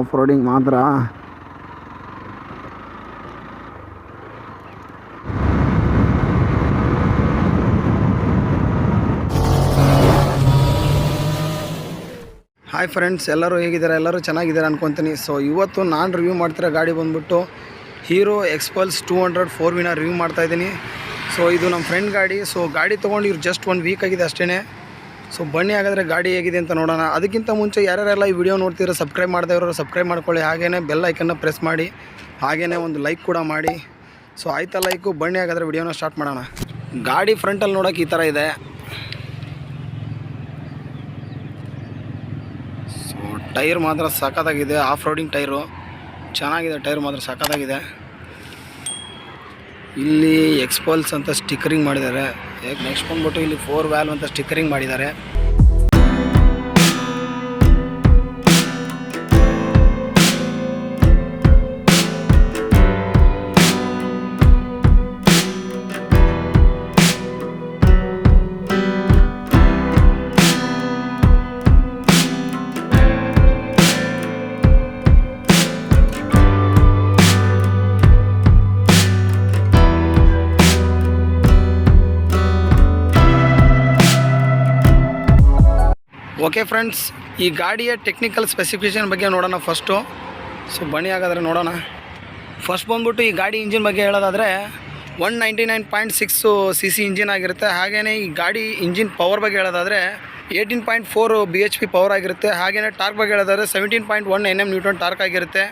Off roading ಮಾತ್ರ hi friends, ಎಲ್ಲರೂ ಹೇಗಿದ್ದಾರೆ? ಎಲ್ಲರೂ ಚೆನ್ನಾಗಿದ್ದಾರೆ ಅನ್ಕೊತೀನಿ. ಸೊ ಇವತ್ತು ನಾನು ರಿವ್ಯೂ ಮಾಡ್ತಿರೋ ಗಾಡಿ ಬಂದುಬಿಟ್ಟು ಹೀರೋ ಎಕ್ಸ್ಪಲ್ಸ್ 200 4 ರಿವ್ಯೂ ಮಾಡ್ತಾಯಿದ್ದೀನಿ. ಸೊ ಇದು ನಮ್ಮ ಫ್ರೆಂಡ್ ಗಾಡಿ. ಸೊ ಗಾಡಿ ತೊಗೊಂಡು ಇವ್ರು ಜಸ್ಟ್ 1 ವೀಕ್ ಆಗಿದೆ ಅಷ್ಟೇ. ಸೊ ಬನ್ನಿ ಹಾಗಾದರೆ ಗಾಡಿ ಹೇಗಿದೆ ಅಂತ ನೋಡೋಣ. ಅದಕ್ಕಿಂತ ಮುಂಚೆ ಯಾರ್ಯಾರೆಲ್ಲ ಈ ವಿಡಿಯೋ ನೋಡ್ತಿರೋ ಸಬ್ಸ್ಕ್ರೈಬ್ ಮಾಡದೇ ಇರೋರು ಸಬ್ಸ್ಕ್ರೈಬ್ ಮಾಡ್ಕೊಳ್ಳಿ. ಹಾಗೆಯೇ ಬೆಲ್ ಐಕನ್ನ ಪ್ರೆಸ್ ಮಾಡಿ, ಹಾಗೆಯೇ ಒಂದು ಲೈಕ್ ಕೂಡ ಮಾಡಿ. ಸೊ ಆಯ್ತಾ ಲೈಕು? ಬನ್ನಿ ಹಾಗಾದರೆ ವಿಡಿಯೋನ ಸ್ಟಾರ್ಟ್ ಮಾಡೋಣ. ಗಾಡಿ ಫ್ರಂಟಲ್ಲಿ ನೋಡೋಕೆ ಈ ಥರ ಇದೆ. ಸೊ ಟೈರ್ ಮಾತ್ರ ಸಖತ್ತಾಗಿದೆ, ಆಫ್ ರೋಡಿಂಗ್ ಟೈರು ಚೆನ್ನಾಗಿದೆ. ಟೈರ್ ಮಾತ್ರ ಸಖತ್ತಾಗಿದೆ. ಇಲ್ಲಿ ಎಕ್ಸ್ಪಲ್ಸ್ ಅಂತ ಸ್ಟಿಕ್ಕರಿಂಗ್ ಮಾಡಿದ್ದಾರೆ. ನೆಕ್ಸ್ಟ್ ಬಂದ್ಬಿಟ್ಟು ಇಲ್ಲಿ 4 ವ್ಯಾಲ್ವ್ ಅಂತ ಸ್ಟಿಕ್ಕರಿಂಗ್ ಮಾಡಿದ್ದಾರೆ. ಓಕೆ ಫ್ರೆಂಡ್ಸ್, ಈ ಗಾಡಿಯ ಟೆಕ್ನಿಕಲ್ ಸ್ಪೆಸಿಫಿಕೇಷನ್ ಬಗ್ಗೆ ನೋಡೋಣ ಫಸ್ಟು. ಸೊ ಬನ್ನಿ ಹಾಗಾದರೆ ನೋಡೋಣ. ಫಸ್ಟ್ ಬಂದ್ಬಿಟ್ಟು ಈ ಗಾಡಿ ಇಂಜಿನ್ ಬಗ್ಗೆ ಹೇಳೋದಾದರೆ 199.6 CC ಇಂಜಿನ್ ಆಗಿರುತ್ತೆ. ಹಾಗೆಯೇ ಈ ಗಾಡಿ ಇಂಜಿನ್ ಪವರ್ ಬಗ್ಗೆ ಹೇಳೋದಾದರೆ 18.4 BHP ಪವರ್ ಆಗಿರುತ್ತೆ. ಹಾಗೆಯೇ ಟಾರ್ಕ್ ಬಗ್ಗೆ ಹೇಳೋದಾದರೆ 17.1 Nm ಟಾರ್ಕ್ ಆಗಿರುತ್ತೆ.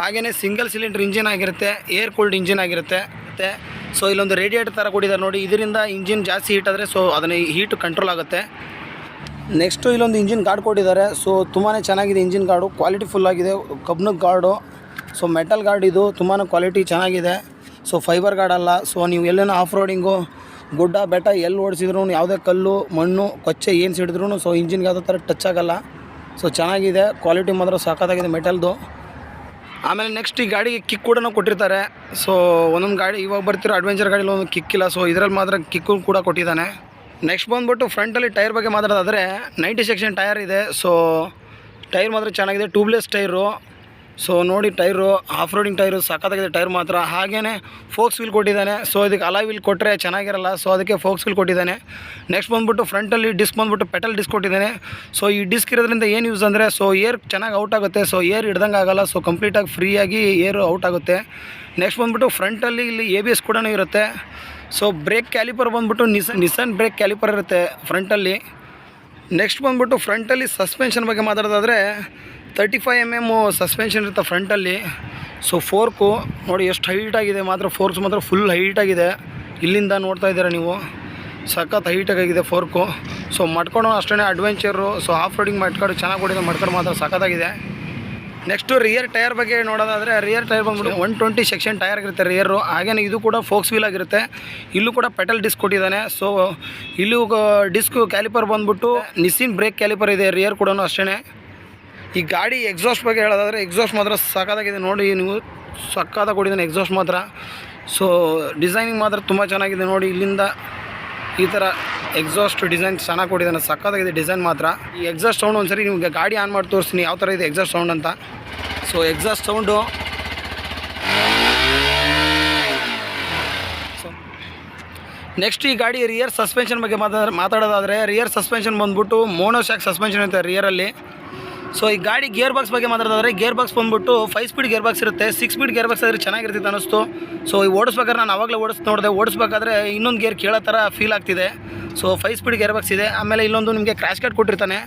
ಹಾಗೆಯೇ ಸಿಂಗಲ್ ಸಿಲಿಂಡರ್ ಇಂಜಿನ್ ಆಗಿರುತ್ತೆ, ಏರ್ ಕೂಲ್ಡ್ ಇಂಜಿನ್ ಆಗಿರುತ್ತೆ. ಸೊ ಇಲ್ಲೊಂದು ರೇಡಿಯೇಟರ್ ಥರ ಕೊಟ್ಟಿದ್ದಾರೆ ನೋಡಿ. ಇದರಿಂದ ಇಂಜಿನ್ ಜಾಸ್ತಿ ಹೀಟ್ ಆದರೆ ಸೊ ಅದನ್ನು ಹೀಟ್ ಕಂಟ್ರೋಲ್ ಆಗುತ್ತೆ. ನೆಕ್ಸ್ಟು ಇಲ್ಲೊಂದು ಇಂಜಿನ್ ಗಾರ್ಡ್ ಕೊಟ್ಟಿದ್ದಾರೆ. ಸೊ ತುಂಬಾ ಚೆನ್ನಾಗಿದೆ ಇಂಜಿನ್ ಗಾರ್ಡು, ಕ್ವಾಲಿಟಿ ಫುಲ್ಲಾಗಿದೆ. ಕಬ್ಬಿಣದ ಗಾರ್ಡು, ಸೊ ಮೆಟಲ್ ಗಾರ್ಡ್, ಇದು ತುಂಬಾ ಕ್ವಾಲಿಟಿ ಚೆನ್ನಾಗಿದೆ. ಸೊ ಫೈಬರ್ ಗಾರ್ಡ್ ಅಲ್ಲ. ಸೊ ನೀವು ಎಲ್ಲೇನೋ ಆಫ್ ರೋಡಿಂಗು ಗುಡ್ಡ ಬೆಟ್ಟ ಎಲ್ಲಿ ಓಡಿಸಿದ್ರು, ಯಾವುದೇ ಕಲ್ಲು ಮಣ್ಣು ಕೊಚ್ಚೆ ಏನು ಸಿಡಿದ್ರೂ ಸೊ ಇಂಜಿನ್ಗೆ ಯಾವುದೇ ಥರ ಟಚ್ ಆಗೋಲ್ಲ. ಸೊ ಚೆನ್ನಾಗಿದೆ, ಕ್ವಾಲಿಟಿ ಮಾತ್ರ ಸಖತ್ತಾಗಿದೆ ಮೆಟಲ್ದು. ಆಮೇಲೆ ನೆಕ್ಸ್ಟ್ ಈ ಗಾಡಿಗೆ ಕಿಕ್ ಕೂಡ ಕೊಟ್ಟಿರ್ತಾರೆ. ಸೊ ಒಂದೊಂದು ಗಾಡಿ ಇವಾಗ ಬರ್ತಿರೋ ಅಡ್ವೆಂಚರ್ ಗಾಡಿಲಿ ಒಂದು ಕಿಕ್ ಇಲ್ಲ. ಸೊ ಇದರಲ್ಲಿ ಮಾತ್ರ ಕಿಕ್ಕು ಕೂಡ ಕೊಟ್ಟಿದ್ದಾನೆ. ನೆಕ್ಸ್ಟ್ ಬಂದ್ಬಿಟ್ಟು ಫ್ರಂಟಲ್ಲಿ ಟೈರ್ ಬಗ್ಗೆ ಮಾತಾಡೋದಾದರೆ 90 ಸೆಕ್ಷನ್ ಟೈರ್ ಇದೆ. ಸೊ ಟೈರ್ ಮಾತ್ರ ಚೆನ್ನಾಗಿದೆ, ಟ್ಯೂಬ್ಲೆಸ್ ಟೈರು. ಸೊ ನೋಡಿ ಟೈರು ಆಫ್ ರೋಡಿಂಗ್ ಟೈರು ಸಖತ್ತಾಗಿದೆ ಟೈರ್ ಮಾತ್ರ. ಹಾಗೆಯೇ ಫೋಕ್ಸ್ ವೀಲ್ ಕೊಟ್ಟಿದ್ದಾನೆ. ಸೊ ಇದಕ್ಕೆ ಅಲಾಯ್ ವೀಲ್ ಕೊಟ್ಟರೆ ಚೆನ್ನಾಗಿರಲ್ಲ, ಸೊ ಅದಕ್ಕೆ ಫೋಕ್ಸ್ ವೀಲ್ ಕೊಟ್ಟಿದ್ದಾನೆ. ನೆಕ್ಸ್ಟ್ ಬಂದ್ಬಿಟ್ಟು ಫ್ರಂಟಲ್ಲಿ ಡಿಸ್ಕ್ ಬಂದ್ಬಿಟ್ಟು ಪೆಟಲ್ ಡಿಸ್ಕ್ ಕೊಟ್ಟಿದ್ದಾನೆ. ಸೊ ಈ ಡಿಸ್ಕ್ ಇರೋದ್ರಿಂದ ಏನು ಯೂಸ್ ಅಂದರೆ ಸೊ ಏರ್ ಚೆನ್ನಾಗಿ ಔಟ್ ಆಗುತ್ತೆ. ಸೊ ಏರ್ ಹಿಡ್ದಂಗೆ ಆಗೋಲ್ಲ. ಸೊ ಕಂಪ್ಲೀಟಾಗಿ ಫ್ರೀಯಾಗಿ ಏರ್ ಔಟ್ ಆಗುತ್ತೆ. ನೆಕ್ಸ್ಟ್ ಬಂದ್ಬಿಟ್ಟು ಫ್ರಂಟಲ್ಲಿ ಇಲ್ಲಿ ABS ಕೂಡ ಇರುತ್ತೆ. ಸೊ ಬ್ರೇಕ್ ಕ್ಯಾಲಿಪರ್ ಬಂದ್ಬಿಟ್ಟು ನಿಸಾನ್ ಬ್ರೇಕ್ ಕ್ಯಾಲಿಪರ್ ಇರುತ್ತೆ ಫ್ರಂಟಲ್ಲಿ. ನೆಕ್ಸ್ಟ್ ಬಂದ್ಬಿಟ್ಟು ಫ್ರಂಟಲ್ಲಿ ಸಸ್ಪೆನ್ಷನ್ ಬಗ್ಗೆ ಮಾತಾಡೋದಾದರೆ 35 mm ಸಸ್ಪೆನ್ಷನ್ ಇರುತ್ತೆ ಫ್ರಂಟಲ್ಲಿ. ಸೊ ಫೋರ್ಕು ನೋಡಿ ಎಷ್ಟು ಹೈಟಾಗಿದೆ, ಮಾತ್ರ ಫೋರ್ಕ್ಸ್ ಮಾತ್ರ ಫುಲ್ ಹೈಟಾಗಿದೆ. ಇಲ್ಲಿಂದ ನೋಡ್ತಾ ಇದ್ದೀರಾ ನೀವು, ಸಖತ್ ಹೈಟಾಗಿದೆ ಫೋರ್ಕು. ಸೊ ಮಡ್ಕೊಂಡು ಅಷ್ಟೇ ಅಡ್ವೆಂಚರು. ಸೊ ಆಫ್ ರೋಡಿಂಗ್ ಮಡ್ಕೊಂಡು ಚೆನ್ನಾಗಿ ಕೊಟ್ಟಿದೆ, ಮಡ್ಕೊಂಡು ಮಾತ್ರ ಸಖತ್ತಾಗಿದೆ. ನೆಕ್ಸ್ಟು ರಿಯರ್ ಟೈರ್ ಬಗ್ಗೆ ನೋಡೋದಾದರೆ ರಿಯರ್ ಟೈರ್ ಬಂದ್ಬಿಟ್ಟು 120 ಸೆಕ್ಷನ್ ಟೈರ್ ಆಗಿರುತ್ತೆ ರಿಯರು. ಹಾಗೆಯೇ ಇದು ಕೂಡ ಫೋಕ್ಸ್ ವೀಲ್ ಆಗಿರುತ್ತೆ. ಇಲ್ಲೂ ಕೂಡ ಪೆಟಲ್ ಡಿಸ್ಕ್ ಕೊಟ್ಟಿದ್ದಾನೆ. ಸೊ ಇಲ್ಲೂ ಡಿಸ್ಕ್ ಕ್ಯಾಲಿಪರ್ ಬಂದ್ಬಿಟ್ಟು ನಿಸ್ಸಿನ್ ಬ್ರೇಕ್ ಕ್ಯಾಲಿಪರ್ ಇದೆ ರಿಯರ್ ಕೂಡ ಅಷ್ಟೇ. ಈ ಗಾಡಿ ಎಕ್ಸಾಸ್ಟ್ ಬಗ್ಗೆ ಹೇಳೋದಾದರೆ ಎಕ್ಸಾಸ್ಟ್ ಮಾತ್ರ ಸಖತ್ತಾಗಿದೆ ನೋಡಿ, ನೀವು ಸಖತ್ತಾಗಿ ಕೊಟ್ಟಿದ್ದಾನೆ ಎಕ್ಸಾಸ್ಟ್ ಮಾತ್ರ. ಸೊ ಡಿಸೈನಿಂಗ್ ಮಾತ್ರ ತುಂಬ ಚೆನ್ನಾಗಿದೆ ನೋಡಿ. ಇಲ್ಲಿಂದ ಈ ಥರ ಎಕ್ಸಾಸ್ಟ್ ಡಿಸೈನ್ ಚೆನ್ನಾಗಿ ಕೊಟ್ಟಿದ್ದಾನೆ, ಸಖತ್ತಾಗಿದೆ ಡಿಸೈನ್ ಮಾತ್ರ. ಈ ಎಕ್ಸಾಸ್ಟ್ ಸೌಂಡ್ ಒಂದ್ಸರಿ ನಿಮಗೆ ಗಾಡಿ ಆನ್ ಮಾಡಿ ತೋರಿಸ್ತೀನಿ ಯಾವ ಥರ ಇದೆ ಎಕ್ಸಾಸ್ಟ್ ಸೌಂಡ್ ಅಂತ. ಸೊ ಎಕ್ಸಾಸ್ಟ್ ಸೌಂಡು ನೆಕ್ಸ್ಟ್ ಈ ಗಾಡಿ ರಿಯರ್ ಸಸ್ಪೆನ್ಷನ್ ಬಗ್ಗೆ ಮಾತಾಡೋದಾದರೆ ರಿಯರ್ ಸಸ್ಪೆನ್ಷನ್ ಬಂದ್ಬಿಟ್ಟು ಮೋನೋಶಾಕ್ ಸಸ್ಪೆನ್ಷನ್ ಇರುತ್ತೆ ರಿಯರಲ್ಲಿ. ಸೊ ಈ ಗಾಡಿ ಗೇರ್ ಬಾಕ್ಸ್ ಬಗ್ಗೆ ಮಾತಾಡೋದಾದರೆ ಗೇರ್ ಬಾಕ್ಸ್ ಬಂದ್ಬಿಟ್ಟು 5 ಸ್ಪೀಡ್ ಗೇರ್ ಬಾಕ್ಸ್ ಇರುತ್ತೆ. 6 ಸ್ಪೀಡ್ ಗೇರ್ ಬಾಕ್ಸ್ ಆದರೆ ಚೆನ್ನಾಗಿರ್ತಿತ್ತು ಅನ್ನಿಸ್ತು. ಸೊ ಈ ಓಡಿಸ್ಬೇಕಾದ್ರೆ ನಾನು ಆವಾಗಲೇ ನೋಡಿದೆ, ಓಡಿಸ್ಬೇಕಾದ್ರೆ ಇನ್ನೊಂದು ಗೇರ್ ಕೇಳೋ ಥರ ಫೀಲ್ ಆಗ್ತಿದೆ. ಸೊ 5 ಸ್ಪೀಡ್ ಗೇರ್ ಬಾಕ್ಸ್ ಇದೆ. ಆಮೇಲೆ ಇಲ್ಲೊಂದು ನಿಮಗೆ ಕ್ರ್ಯಾಶ್ ಕಾರ್ಡ್ ಕೊಟ್ಟಿರ್ತಾನೆ.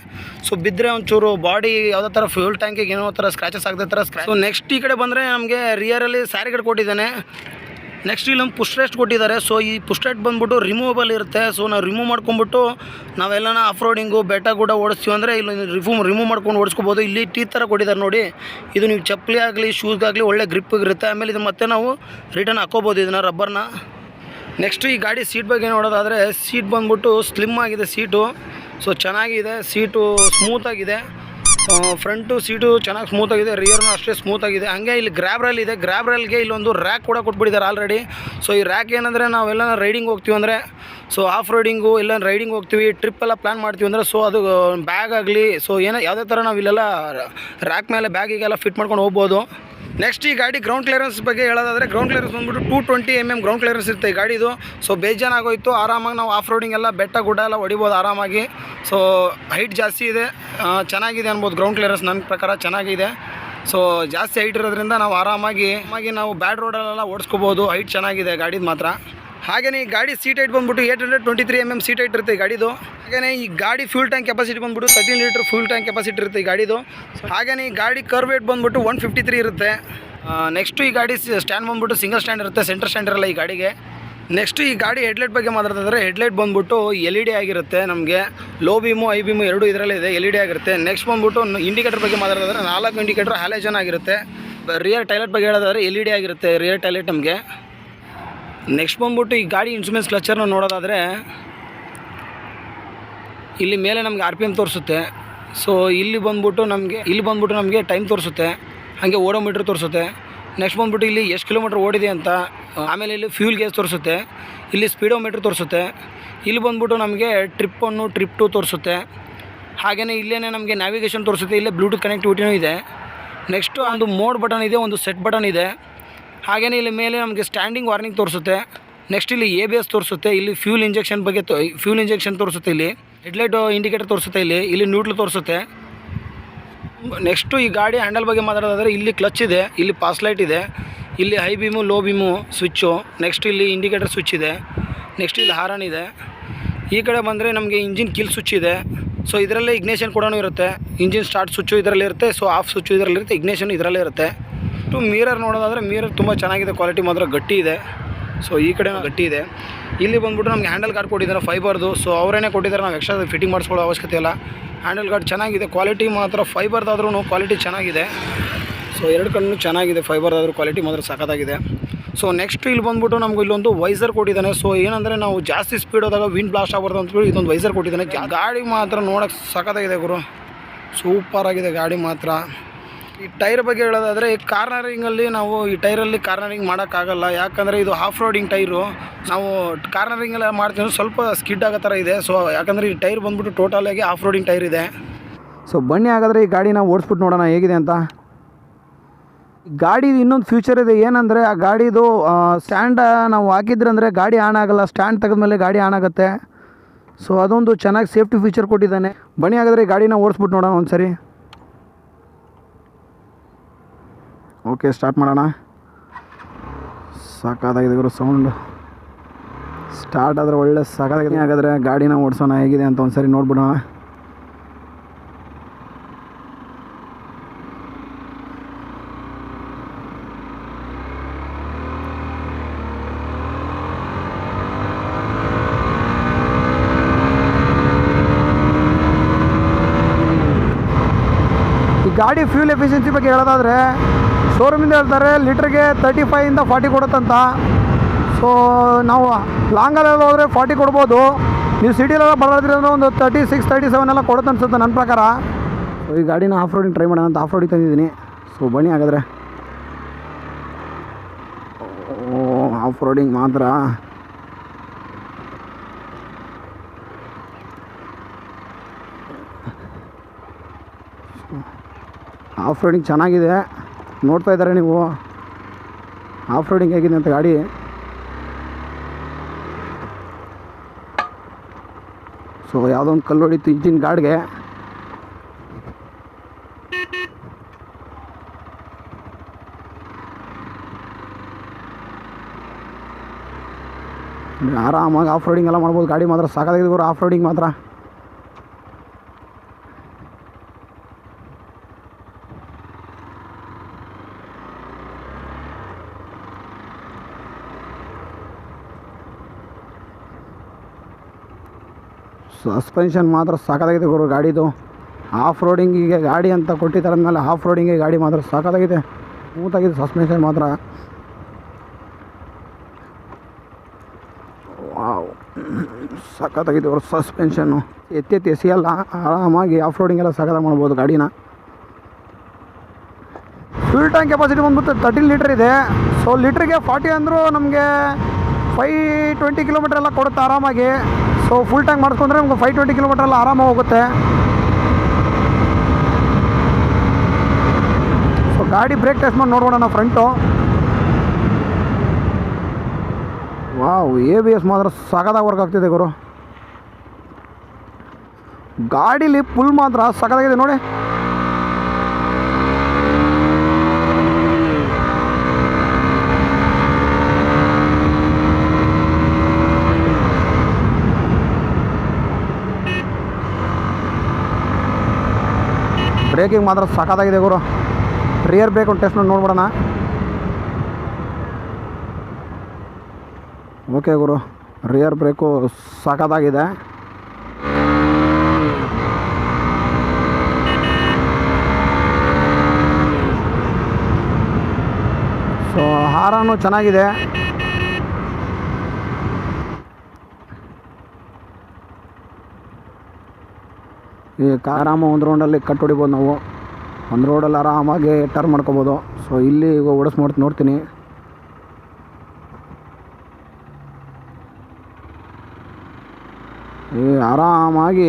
ಸೊ ಬಿದ್ದರೆ ಒಂಚೂರು ಬಾಡಿ ಯಾವುದೇ ಥರ ಫ್ಯೂಲ್ ಟ್ಯಾಂಕಿಗೆ ಏನೋ ಥರ ಸ್ಕ್ರ್ಯಾಚಸ್ ಆಗದೆ ಥರ ಸ್ಕ್ರ್ಯಾಚ್. ಸೊ ನೆಕ್ಸ್ಟ್ ಈ ಕಡೆ ಬಂದರೆ ನಮಗೆ ರಿಯರಲ್ಲಿ ಸ್ಯಾರಿ ಗಾರ್ಡ್ ಕೊಟ್ಟಿದ್ದಾನೆ. ನೆಕ್ಸ್ಟ್ ಇಲ್ಲೊಂದು ಪುಷ್ ರೆಸ್ಟ್ ಕೊಟ್ಟಿದ್ದಾರೆ. ಸೊ ಈ ಪುಷ್ ರೆಸ್ಟ್ ಬಂದ್ಬಿಟ್ಟು ರಿಮೂವಬಲ್ ಇರುತ್ತೆ. ಸೊ ನಾವು ರಿಮೂವ್ ಮಾಡ್ಕೊಂಬಿಟ್ಟು ನಾವೆಲ್ಲನ ಆಫ್ ರೋಡಿಂಗು ಬೆಟ್ಟ ಕೂಡ ಓಡಿಸ್ತೀವಿ ಅಂದರೆ ಇಲ್ಲಿ ರಿಮೂವ್ ಮಾಡ್ಕೊಂಡು ಓಡಿಸ್ಕೋಬೋದು. ಇಲ್ಲಿ ಟೀ ಥರ ಕೊಟ್ಟಿದ್ದಾರೆ ನೋಡಿ. ಇದು ನೀವು ಚಪ್ಪಲಿ ಆಗಲಿ ಶೂಸ್ಗಾಗಲಿ ಒಳ್ಳೆ ಗ್ರಿಪ್ ಇರುತ್ತೆ. ಆಮೇಲೆ ಇದು ಮತ್ತೆ ನಾವು ರಿಟರ್ನ್ ಹಾಕೋಬೋದು ಇದನ್ನು ರಬ್ಬರ್ನ. ನೆಕ್ಸ್ಟ್ ಈ ಗಾಡಿ ಸೀಟ್ ಬಗ್ಗೆ ನೋಡೋದಾದರೆ ಸೀಟ್ ಬಂದ್ಬಿಟ್ಟು ಸ್ಲಿಮ್ ಆಗಿದೆ ಸೀಟು. ಸೊ ಚೆನ್ನಾಗಿದೆ ಸೀಟು, ಸ್ಮೂತಾಗಿದೆ. ಫ್ರಂಟು ಸೀಟು ಚೆನ್ನಾಗಿ ಸ್ಮೂತಾಗಿದೆ, ರಿಯರ್ನು ಅಷ್ಟೇ ಸ್ಮೂತಾಗಿದೆ. ಹಾಗೆ ಇಲ್ಲಿ ಗ್ರ್ಯಾಬ್ ರೈಲ್ ಇದೆ. ಗ್ರ್ಯಾಬ್ ರೈಲ್ಗೆ ಇಲ್ಲೊಂದು ರ್ಯಾಕ್ ಕೂಡ ಕೊಟ್ಬಿಟ್ಟಿದ್ದಾರೆ ಆಲ್ರೆಡಿ. ಸೊ ಈ ರ್ಯಾಕ್ ಏನಂದರೆ ನಾವೆಲ್ಲ ರೈಡಿಂಗ್ ಹೋಗ್ತೀವಿ ಅಂದರೆ, ಸೊ ಆಫ್ ರೋಡಿಂಗು ಇಲ್ಲ ರೈಡಿಂಗ್ ಹೋಗ್ತೀವಿ, ಟ್ರಿಪ್ ಎಲ್ಲ ಪ್ಲ್ಯಾನ್ ಮಾಡ್ತೀವಿ ಅಂದರೆ, ಸೊ ಅದು ಬ್ಯಾಗ್ ಆಗಲಿ, ಸೊ ಏನೋ ಯಾವುದೇ ಥರ ನಾವು ಇಲ್ಲೆಲ್ಲ ರ್ಯಾಕ್ ಮೇಲೆ ಬ್ಯಾಗಿಗೆಲ್ಲ ಫಿಟ್ ಮಾಡ್ಕೊಂಡು ಹೋಗ್ಬೋದು. ನೆಕ್ಸ್ಟ್ ಈ ಗಾಡಿ ಗ್ರೌಂಡ್ ಕ್ಲಿಯರೆನ್ಸ್ ಬಗ್ಗೆ ಹೇಳೋದಾದರೆ, ಗ್ರೌಂಡ್ ಕ್ಲಿಯರೆನ್ಸ್ ಬಂದ್ಬಿಟ್ಟು 220 mm ಗ್ರೌಂಡ್ ಕ್ಲಿಯರೆನ್ಸ್ ಇರುತ್ತೆ ಈ ಗಾಡಿದು. ಸೊ ಬೇಜಾನಾಗೋಯ್ತು, ಆರಾಮಾಗಿ ನಾವು ಆಫ್ ರೋಡಿಂಗ್ ಎಲ್ಲ ಬೆಟ್ಟ ಗುಡ್ಡ ಎಲ್ಲ ಹೊಡಿಬೋದು ಆರಾಮಾಗಿ. ಸೊ ಹೈಟ್ ಜಾಸ್ತಿ ಇದೆ, ಚೆನ್ನಾಗಿದೆ ಅನ್ಬೋದು. ಗ್ರೌಂಡ್ ಕ್ಲಿಯರೆನ್ಸ್ ನನ್ನ ಪ್ರಕಾರ ಚೆನ್ನಾಗಿದೆ. ಸೊ ಜಾಸ್ತಿ ಹೈಟ್ ಇರೋದ್ರಿಂದ ನಾವು ಆರಾಮಾಗಿ ನಾವು ಬ್ಯಾಡ್ ರೋಡಲ್ಲೆಲ್ಲ ಓಡಿಸ್ಕೋಬೋದು. ಹೈಟ್ ಚೆನ್ನಾಗಿದೆ ಗಾಡಿದು ಮಾತ್ರ. ಹಾಗೆಯೇ ಈ ಗಾಡಿ ಸೀಟ್ ಹೈಟ್ ಬಂದ್ಬಿಟ್ಟು 823 mm ಸೀಟ್ ಹೈಟ್ ಇರುತ್ತೆ ಈ ಗಾಡಿದು. ಹಾಗೆಯೇ ಈ ಗಾಡಿ ಫ್ಯೂಲ್ ಟ್ಯಾಂಕ್ ಕೆಪಾಸಿಟಿ ಬಂದ್ಬಿಟ್ಟು 13 ಲೀಟರ್ ಫ್ಯೂಲ್ ಟ್ಯಾಂಕ್ ಕೆಪಾಸಿಟಿ ಇರುತ್ತೆ ಈ ಗಾಡಿದು. ಹಾಗೆಯೇ ಈ ಗಾಡಿ ಕರ್ವ್ ವೇಟ್ ಬಂದ್ಬಿಟ್ಟು 153 ಇರುತ್ತೆ. ನೆಕ್ಸ್ಟು ಈ ಗಾಡಿ ಸ್ಟ್ಯಾಂಡ್ ಬಂದ್ಬಿಟ್ಟು ಸಿಂಗಲ್ ಸ್ಟ್ಯಾಂಡ್ ಇರುತ್ತೆ, ಸೆಂಟರ್ ಸ್ಟ್ಯಾಂಡ್ ಇರಲ್ಲ ಈ ಗಾಡಿಗೆ. ನೆಕ್ಸ್ಟು ಈ ಗಾಡಿ ಹೆಡ್ಲೈಟ್ ಬಗ್ಗೆ ಮಾತಾಡ್ತಿದ್ರೆ, ಹೆಡ್ಲೈಟ್ ಬಂದ್ಬಿಟ್ಟು LED ಆಗಿರುತ್ತೆ. ನಮಗೆ ಲೋ ಬೀಮು ಐ ಬೀಮು ಎರಡು ಇದರಲ್ಲೇ ಇದೆ, LED ಆಗಿರುತ್ತೆ. ನೆಕ್ಸ್ಟ್ ಬಂದ್ಬಿಟ್ಟು ಇಂಡಿಕೇಟರ್ ಬಗ್ಗೆ ಮಾತಾಡಿದ್ರೆ 4 ಇಂಡಿಕೇಟರ್ ಹ್ಯಾಲೋಜನ್ ಆಗಿರುತ್ತೆ. ರಿಯರ್ ಟೈಲೆಟ್ ಬಗ್ಗೆ ಹೇಳೋದಾದ್ರೆ LED ಆಗಿರುತ್ತೆ ರಿಯರ್ ಟೈಲೆಟ್ ನಮಗೆ. ನೆಕ್ಸ್ಟ್ ಬಂದ್ಬಿಟ್ಟು ಈ ಗಾಡಿ ಇನ್ಸ್ಟ್ರೂಮೆಂಟ್ಸ್ ಕ್ಲಚರ್ನ ನೋಡೋದಾದರೆ, ಇಲ್ಲಿ ಮೇಲೆ ನಮಗೆ RPM ತೋರಿಸುತ್ತೆ. ಸೊ ಇಲ್ಲಿ ಬಂದ್ಬಿಟ್ಟು ನಮಗೆ ಟೈಮ್ ತೋರಿಸುತ್ತೆ, ಹಾಗೆ ಓಡೋಮೀಟ್ರ್ ತೋರಿಸುತ್ತೆ. ನೆಕ್ಸ್ಟ್ ಬಂದ್ಬಿಟ್ಟು ಇಲ್ಲಿ ಎಷ್ಟು ಕಿಲೋಮೀಟ್ರ್ ಓಡಿದೆ ಅಂತ. ಆಮೇಲೆ ಇಲ್ಲಿ ಫ್ಯೂಲ್ ಗೇಜ್ ತೋರಿಸುತ್ತೆ, ಇಲ್ಲಿ ಸ್ಪೀಡೋಮೀಟ್ರ್ ತೋರಿಸುತ್ತೆ. ಇಲ್ಲಿ ಬಂದ್ಬಿಟ್ಟು ನಮಗೆ ಟ್ರಿಪ್ 1 ಟ್ರಿಪ್ 2 ತೋರಿಸುತ್ತೆ. ಹಾಗೆಯೇ ಇಲ್ಲೇ ನಮಗೆ ನ್ಯಾವಿಗೇಷನ್ ತೋರಿಸುತ್ತೆ, ಇಲ್ಲೇ ಬ್ಲೂಟೂತ್ ಕನೆಕ್ಟಿವಿಟಿನೂ ಇದೆ. ನೆಕ್ಸ್ಟು ಒಂದು ಮೋಡ್ ಬಟನ್ ಇದೆ, ಒಂದು ಸೆಟ್ ಬಟನ್ ಇದೆ. ಹಾಗೆಯೇ ಇಲ್ಲಿ ಮೇಲೆ ನಮಗೆ ಸ್ಟ್ಯಾಂಡಿಂಗ್ ವಾರ್ನಿಂಗ್ ತೋರಿಸುತ್ತೆ. ನೆಕ್ಸ್ಟ್ ಇಲ್ಲಿ ABS ತೋರಿಸುತ್ತೆ, ಇಲ್ಲಿ ಫ್ಯೂಲ್ ಇಂಜೆಕ್ಷನ್ ಬಗ್ಗೆ ಫ್ಯೂಲ್ ಇಂಜೆಕ್ಷನ್ ತೋರಿಸುತ್ತೆ. ಇಲ್ಲಿ ಹೆಡ್ಲೈಟ್ ಇಂಡಿಕೇಟರ್ ತೋರಿಸುತ್ತೆ, ಇಲ್ಲಿ ನ್ಯೂಟ್ರಲ್ ತೋರಿಸುತ್ತೆ. ನೆಕ್ಸ್ಟು ಈ ಗಾಡಿ ಹ್ಯಾಂಡಲ್ ಬಗ್ಗೆ ಮಾತಾಡೋದಾದರೆ, ಇಲ್ಲಿ ಕ್ಲಚ್ ಇದೆ, ಇಲ್ಲಿ ಪಾಸ್ ಲೈಟ್ ಇದೆ, ಇಲ್ಲಿ high beam low beam switch. Next ಇಲ್ಲಿ ಇಂಡಿಕೇಟರ್ ಸ್ವಿಚ್ ಇದೆ. ನೆಕ್ಸ್ಟ್ ಇಲ್ಲಿ ಹಾರನ್ ಇದೆ. ಈ ಕಡೆ ಬಂದರೆ ನಮಗೆ ಇಂಜಿನ್ ಕಿಲ್ ಸ್ವಿಚ್ ಇದೆ. ಸೊ ಇದರಲ್ಲೇ ಇಗ್ನೇಷನ್ ಕೂಡ ಇರುತ್ತೆ. ಇಂಜಿನ್ ಸ್ಟಾರ್ಟ್ ಸ್ವಿಚ್ಚು ಇದರಲ್ಲಿ ಇರುತ್ತೆ, ಸೊ ಆಫ್ ಸ್ವಿಚ್ಚು ಇದರಲ್ಲಿರುತ್ತೆ, ಇಗ್ನೇಷನ್ ಇದರಲ್ಲೇ ಇರುತ್ತೆ. ಮಿರರ್ ನೋಡೋದಾದರೆ ಮಿರರ್ ತುಂಬ ಚೆನ್ನಾಗಿದೆ, ಕ್ವಾಲಿಟಿ ಮಾತ್ರ ಗಟ್ಟಿ ಇದೆ. ಸೊ ಈ ಕಡೆ ಗಟ್ಟಿ ಇದೆ. ಇಲ್ಲಿ ಬಂದ್ಬಿಟ್ಟು ನಮಗೆ ಹ್ಯಾಂಡಲ್ ಗಾರ್ಡ್ ಕೊಟ್ಟಿದ್ದಾರೆ ಫೈಬರ್ದು. ಸೊ ಅವರೇನೇ ಕೊಟ್ಟಿದ್ದಾರೆ, ನಾವು ಎಕ್ಸ್ಟ್ರಾ ಫಿಟ್ಟಿಂಗ್ ಮಾಡಿಸ್ಕೊಳ್ಳೋ ಅವಶ್ಯಕತೆ ಇಲ್ಲ. ಹ್ಯಾಂಡಲ್ ಗಾರ್ಡ್ ಚೆನ್ನಾಗಿದೆ, ಕ್ವಾಲಿಟಿ ಮಾತ್ರ ಫೈಬರ್ದಾದ್ರೂ ಕ್ವಾಲಿಟಿ ಚೆನ್ನಾಗಿದೆ. ಸೊ ಎರಡು ಕಣ್ಣು ಚೆನ್ನಾಗಿದೆ, ಫೈಬರ್ದಾದ್ರೂ ಕ್ವಾಲಿಟಿ ಮಾತ್ರ ಸಖತ್ತಾಗಿದೆ. ಸೊ ನೆಕ್ಸ್ಟ್ ಇಲ್ಲಿ ಬಂದ್ಬಿಟ್ಟು ನಮ್ಗೆ ಇಲ್ಲೊಂದು ವೈಸರ್ ಕೊಟ್ಟಿದ್ದಾನೆ. ಸೊ ಏನಂದರೆ ನಾವು ಜಾಸ್ತಿ ಸ್ಪೀಡ್ ಹೋದಾಗ ವಿಂಡ್ ಬ್ಲಾಸ್ಟ್ ಆಗ್ಬಾರ್ದು ಅಂತೇಳಿ ಇದೊಂದು ವೈಸರ್ ಕೊಟ್ಟಿದ್ದಾನೆ. ಗಾಡಿ ಮಾತ್ರ ನೋಡೋಕ್ಕೆ ಸಖತ್ತಾಗಿದೆ ಗುರು, ಸೂಪರಾಗಿದೆ ಗಾಡಿ ಮಾತ್ರ. ಈ ಟೈರ್ ಬಗ್ಗೆ ಹೇಳೋದಾದರೆ, ಈ ಕಾರ್ನರಿಂಗಲ್ಲಿ ನಾವು ಈ ಟೈರಲ್ಲಿ ಕಾರ್ನರಿಂಗ್ ಮಾಡೋಕ್ಕಾಗಲ್ಲ, ಯಾಕಂದರೆ ಇದು ಆಫ್ ರೋಡಿಂಗ್ ಟೈರು. ನಾವು ಕಾರ್ನರಿಂಗೆಲ್ಲ ಮಾಡ್ತೀವಿ, ಸ್ವಲ್ಪ ಸ್ಕಿಡ್ ಆಗೋ ಥರ ಇದೆ. ಸೊ ಯಾಕಂದರೆ ಈ ಟೈರ್ ಬಂದ್ಬಿಟ್ಟು ಟೋಟಲಾಗಿ ಆಫ್ ರೋಡಿಂಗ್ ಟೈರ್ ಇದೆ. ಸೊ ಬನ್ನಿ ಹಾಗಾದರೆ ಈ ಗಾಡಿ ನಾವು ಓಡಿಸ್ಬಿಟ್ಟು ನೋಡೋಣ ಹೇಗಿದೆ ಅಂತ. ಗಾಡಿದು ಇನ್ನೊಂದು ಫ್ಯೂಚರ್ ಇದೆ, ಏನಂದರೆ ಆ ಗಾಡಿದು ಸ್ಟ್ಯಾಂಡ್ ನಾವು ಹಾಕಿದ್ರೆ ಅಂದರೆ ಗಾಡಿ ಆನ್ ಆಗೋಲ್ಲ, ಸ್ಟ್ಯಾಂಡ್ ತೆಗೆದ್ಮೇಲೆ ಗಾಡಿ ಆನ್ ಆಗುತ್ತೆ. ಸೊ ಅದೊಂದು ಚೆನ್ನಾಗಿ ಸೇಫ್ಟಿ ಫೀಚರ್ ಕೊಟ್ಟಿದ್ದಾನೆ. ಬನ್ನಿ ಹಾಗಾದರೆ ಈ ಗಾಡಿನ ಓಡಿಸ್ಬಿಟ್ಟು ನೋಡೋಣ ಒಂದು ಸರಿ. ಓಕೆ, ಸ್ಟಾರ್ಟ್ ಮಾಡೋಣ. ಸಾಕಾಗಿದೆ ಗುರು, ಸೌಂಡ್ ಸ್ಟಾರ್ಟ್ ಆದರೆ ಒಳ್ಳೆ ಸಾಕಾಗಿದೆ. ಹಾಗಾದರೆ ಗಾಡಿನ ಓಡಿಸೋಣ ಹೇಗಿದೆ ಅಂತ ಒಂದು ಸರಿ ನೋಡ್ಬಿಡೋಣ. ಈ ಗಾಡಿ ಫ್ಯೂಲ್ ಎಫಿಷಿಯನ್ಸಿ ಬಗ್ಗೆ ಹೇಳೋದಾದರೆ, ಶೋರೂಮಿಂದ ಹೇಳ್ತಾರೆ ಲೀಟ್ರಿಗೆ 35ಇಂದ 40 ಕೊಡುತ್ತಂತ. ಸೊ ನಾವು ಲಾಂಗಲ್ಲೆಲ್ಲ ಹೋದರೆ 40 ಕೊಡ್ಬೋದು. ನೀವು ಸಿಟಿಲೆಲ್ಲ ಬರೋದ್ರಿಂದ ಒಂದು 36, 37 ಎಲ್ಲ ಕೊಡುತ್ತೆ ಅನ್ಸುತ್ತೆ ನನ್ನ ಪ್ರಕಾರ. ಸೊ ಈ ಗಾಡಿನ ಆಫ್ ರೋಡಿಂಗ್ ಟ್ರೈ ಮಾಡೋಣ ಅಂತ ಆಫ್ ರೋಡಿಂಗ್ ತಂದಿದ್ದೀನಿ. ಸೊ ಬನ್ನಿ ಹಾಗಾದರೆ. ಆಫ್ ರೋಡಿಂಗ್ ಮಾತ್ರ ಆಫ್ ರೋಡಿಂಗ್ ಚೆನ್ನಾಗಿದೆ, ನೋಡ್ತಾ ಇದ್ದಾರೆ ನೀವು ಆಫ್ ರೋಡಿಂಗ್ ಹೇಗಿದೆ ಅಂತ ಗಾಡಿ. ಸೊ ಯಾವುದೋ ಒಂದು ಕಲ್ಲು ಹೊಡಿತು ಇಂಜಿನ್ ಗಾರ್ಡ್ಗೆ. ಆರಾಮಾಗಿ ಆಫ್ ರೋಡಿಂಗ್ ಎಲ್ಲ ಮಾಡ್ಬೋದು. ಗಾಡಿ ಮಾತ್ರ ಸಾಕಾಗಿದೆ ಆಫ್ ರೋಡಿಂಗ್ ಮಾತ್ರ. ಸಸ್ಪೆನ್ಷನ್ ಮಾತ್ರ ಸಾಕಾಗಿದೆ ಗುರು ಗಾಡಿದು. ಆಫ್ ರೋಡಿಂಗಿಗೆ ಗಾಡಿ ಅಂತ ಕೊಟ್ಟಿದ್ದಾರೆ ಅಂದಮೇಲೆ ಆಫ್ ರೋಡಿಂಗಿಗೆ ಗಾಡಿ ಮಾತ್ರ ಸಾಕಾಗಿದೆ, ಸ್ಮೂತಾಗಿದೆ ಸಸ್ಪೆನ್ಷನ್ ಮಾತ್ರ. ವಾವ್, ಸಖತ್ತಾಗಿದೆ ಅವ್ರ ಸಸ್ಪೆನ್ಷನ್ನು. ಎತ್ತಿ ಎಸಿಯಲ್ಲ, ಆರಾಮಾಗಿ ಆಫ್ ರೋಡಿಂಗ್ ಎಲ್ಲ ಸಖತ್ತಾಗಿ ಮಾಡ್ಬೋದು ಗಾಡಿನ. ಫ್ಯೂಲ್ ಟ್ಯಾಂಕ್ ಕೆಪಾಸಿಟಿ ಬಂದ್ಬಿಟ್ಟು 13 ಲೀಟ್ರ್ ಇದೆ. ಸೊ ಲೀಟ್ರಿಗೆ 40 ಅಂದರೂ ನಮಗೆ 520 ಕಿಲೋಮೀಟ್ರ್ ಎಲ್ಲ ಕೊಡುತ್ತೆ ಆರಾಮಾಗಿ. ಸೊ ಫುಲ್ ಟ್ಯಾಂಕ್ ಮಾಡಿಸ್ಕೊಂಡ್ರೆ ನಮ್ಗೆ 520 ಕಿಲೋಮೀಟ್ರ್ ಎಲ್ಲ ಆರಾಮಾಗಿ ಹೋಗುತ್ತೆ. ಸೊ ಗಾಡಿ ಬ್ರೇಕ್ ಟೆಸ್ಟ್ ಮಾಡಿ ನೋಡ್ಬೋಣ ಫ್ರಂಟು. ವಾವ್, ABS ಮಾತ್ರ ಸಖತ್ತಾಗಿ ವರ್ಕ್ ಆಗ್ತಿದೆ ಗುರು. ಗಾಡೀಲಿ ಫುಲ್ ಮಾತ್ರ ಸಖತ್ತಾಗಿದೆ ನೋಡಿ. ಬ್ರೇಕಿಂಗ್ ಮಾತ್ರ ಸಖತ್ತಾಗಿದೆ ಗುರು. ರಿಯರ್ ಬ್ರೇಕ್ ಒಂದು ಟೆಸ್ಟ್ ಮಾಡಿ ನೋಡ್ಬಿಡೋಣ. ಓಕೆ ಗುರು, ರಿಯರ್ ಬ್ರೇಕು ಸಖತ್ತಾಗಿದೆ. ಸೊ ಹಾರನು ಚೆನ್ನಾಗಿದೆ. ಈ ಆರಾಮ ಒಂದು ರೌಂಡಲ್ಲಿ ಕಟ್ ಹೊಡಿಬೋದು ನಾವು. ಒಂದು ರೋಡಲ್ಲಿ ಆರಾಮಾಗಿ ಟರ್ನ್ ಮಾಡ್ಕೊಬೋದು. ಸೊ ಇಲ್ಲಿ ಈಗ ಓಡಿಸ್ಮಾಡ್ತು ನೋಡ್ತೀನಿ. ಆರಾಮಾಗಿ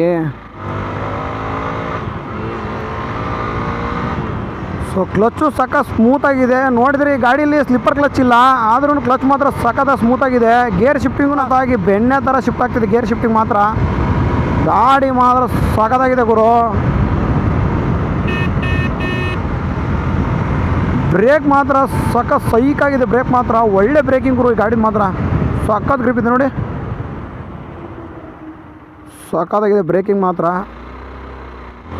ಸೊ ಕ್ಲಚ್ಚು ಸಖತ್ ಸ್ಮೂತಾಗಿದೆ. ನೋಡಿದ್ರೆ ಈ ಗಾಡೀಲಿ ಸ್ಲಿಪ್ಪರ್ ಕ್ಲಚ್ ಇಲ್ಲ, ಆದ್ರೂ ಕ್ಲಚ್ ಮಾತ್ರ ಸಖತ್ ಸ್ಮೂತಾಗಿದೆ. ಗೇರ್ ಶಿಫ್ಟಿಂಗು ಅದಾಗಿ ಬೆಣ್ಣೆ ಥರ ಶಿಫ್ಟ್ ಆಗ್ತಿದೆ. ಗೇರ್ ಶಿಫ್ಟಿಂಗ್ ಮಾತ್ರ ಗಾಡಿ ಮಾತ್ರ ಸಖತ್ತಾಗಿದೆ ಗುರು. ಬ್ರೇಕ್ ಮಾತ್ರ ಸಖತ್ ಸೈಕಾಗಿದೆ. ಬ್ರೇಕ್ ಮಾತ್ರ ಒಳ್ಳೆ ಬ್ರೇಕಿಂಗ್ ಗುರು. ಈ ಗಾಡಿ ಮಾತ್ರ ಸಖತ್ ಗ್ರಿಪ್ ಇದೆ ನೋಡಿ, ಸಖತ್ತಾಗಿದೆ ಬ್ರೇಕಿಂಗ್ ಮಾತ್ರ.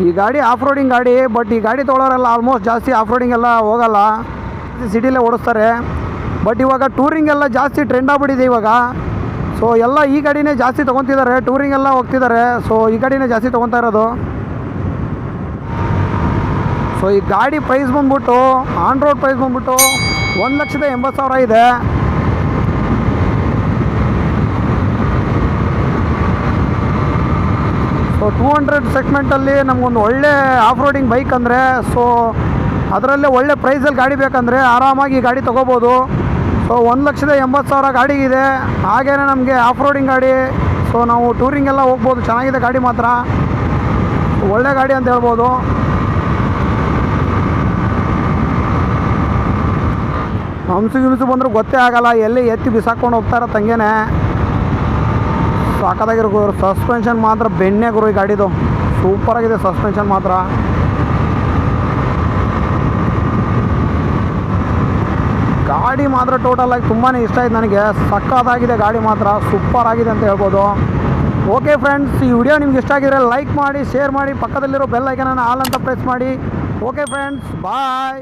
ಈ ಗಾಡಿ ಆಫ್ ರೋಡಿಂಗ್ ಗಾಡಿ, ಬಟ್ ಈ ಗಾಡಿ ತೊಗೊಳೋರೆಲ್ಲ ಆಲ್ಮೋಸ್ಟ್ ಜಾಸ್ತಿ ಆಫ್ ರೋಡಿಂಗ್ ಎಲ್ಲ ಹೋಗಲ್ಲ, ಸಿಟಿಲೇ ಓಡಿಸ್ತಾರೆ. ಬಟ್ ಇವಾಗ ಟೂರಿಂಗ್ ಎಲ್ಲ ಜಾಸ್ತಿ ಟ್ರೆಂಡ್ ಆಗ್ಬಿಟ್ಟಿದೆ ಇವಾಗ. ಸೊ ಎಲ್ಲ ಈ ಗಾಡಿನೇ ಜಾಸ್ತಿ ತೊಗೊತಿದ್ದಾರೆ, ಟೂರಿಂಗ್ ಎಲ್ಲ ಹೋಗ್ತಿದ್ದಾರೆ. ಸೊ ಈ ಗಾಡಿನೇ ಜಾಸ್ತಿ ತೊಗೊತಾ ಇರೋದು. ಸೊ ಈ ಗಾಡಿ ಪ್ರೈಸ್ ಬಂದ್ಬಿಟ್ಟು ಆನ್ ರೋಡ್ ಪ್ರೈಸ್ ಬಂದ್ಬಿಟ್ಟು 1,80,000 ಇದೆ. ಸೊ 200 ಸೆಗ್ಮೆಂಟಲ್ಲಿ ನಮಗೊಂದು ಒಳ್ಳೆ ಆಫ್ ರೋಡಿಂಗ್ ಬೈಕ್ ಅಂದರೆ, ಸೊ ಅದರಲ್ಲೇ ಒಳ್ಳೆ ಪ್ರೈಸಲ್ಲಿ ಗಾಡಿ ಬೇಕಂದರೆ ಆರಾಮಾಗಿ ಈ ಗಾಡಿ ತೊಗೋಬೋದು. ಸೊ 1,80,000 ಗಾಡಿ ಇದೆ. ಹಾಗೇ ನಮಗೆ ಆಫ್ ರೋಡಿಂಗ್ ಗಾಡಿ, ಸೊ ನಾವು ಟೂರಿಂಗ್ ಎಲ್ಲ ಹೋಗ್ಬೋದು. ಚೆನ್ನಾಗಿದೆ ಗಾಡಿ ಮಾತ್ರ, ಒಳ್ಳೆ ಗಾಡಿ ಅಂತ ಹೇಳ್ಬೋದು. ಹಂಸು ಬಂದರೂ ಗೊತ್ತೇ ಆಗಲ್ಲ, ಎಲ್ಲಿ ಎತ್ತಿ ಬಿಸಾಕೊಂಡು ಹೋಗ್ತಾ ಇರೋ ತಂಗೇನೆ. ಸಾಕಾಗಿರೋ ಗುರು. ಸಸ್ಪೆನ್ಷನ್ ಮಾತ್ರ ಬೆಣ್ಣೆ ಗುರು ಈ ಗಾಡಿದು, ಸೂಪರಾಗಿದೆ ಸಸ್ಪೆನ್ಷನ್ ಮಾತ್ರ. ಗಾಡಿ ಮಾತ್ರ ಟೋಟಲ್ ಆಗಿ ತುಂಬಾ ಇಷ್ಟ ಆಯ್ತು ನನಗೆ. ಸಕ್ಕತ್ತಾಗಿದೆ ಗಾಡಿ ಮಾತ್ರ, ಸೂಪರ್ ಆಗಿದೆ ಅಂತ ಹೇಳ್ಬೋದು. ಓಕೆ ಫ್ರೆಂಡ್ಸ್, ಈ ವಿಡಿಯೋ ನಿಮ್ಗೆ ಇಷ್ಟ ಆಗಿದ್ರೆ ಲೈಕ್ ಮಾಡಿ, ಶೇರ್ ಮಾಡಿ, ಪಕ್ಕದಲ್ಲಿರೋ ಬೆಲ್ ಐಕನನ್ನು ಆಲ್ ಅಂತ ಪ್ರೆಸ್ ಮಾಡಿ. ಓಕೆ ಫ್ರೆಂಡ್ಸ್, ಬಾಯ್.